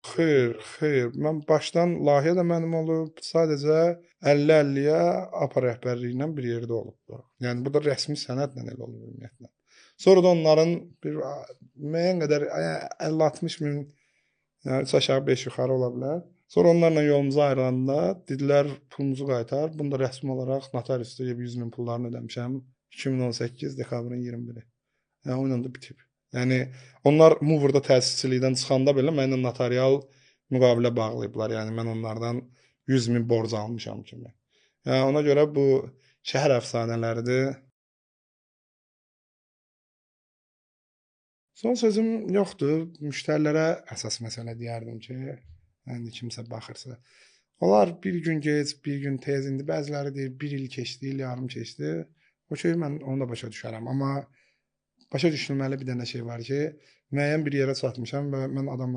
Xeyr, xeyr. Mən başdan layihə də mənim olub, sadəcə 50-50-yə APA rəhbərliyi ilə bir yerdə olubdu. Yəni bu da rəsmi sənədlə elə olub ümumiyyətlə. Sonra da onların bir müəyyən qədər 50-60 min, yəni üç aşağı 5 yuxarı ola bilər. Sonra onlarla yolumuzu ayrılanda dedilər pulumuzu qaytar. Bunu da rəsmi olaraq notariusda 100 min pullarını ödəmişəm. 2018 dekabrın 21-i. Yəni o ilə də bitib. Yəni onlar Mover'da təsisçilikdən çıxanda belə mənimlə notarial müqavilə bağlayıblar. Yəni mən onlardan 100 min borc almışam kimi. Yəni ona görə bu şəhər əfsanələridir. Son sözüm yoxdur. Müştərilərə əsas məsələ deyərdim ki, yəni kimsə baxırsa, onlar bir gün gec, bir gün tez, indi bəziləri deyir 1 il keçdi, il yarım keçdi. O şey mən onu da başa düşərəm, amma başa düşülməli bir dənə şey var ki, müəyyən bir yerə çatmışam və mən adamlara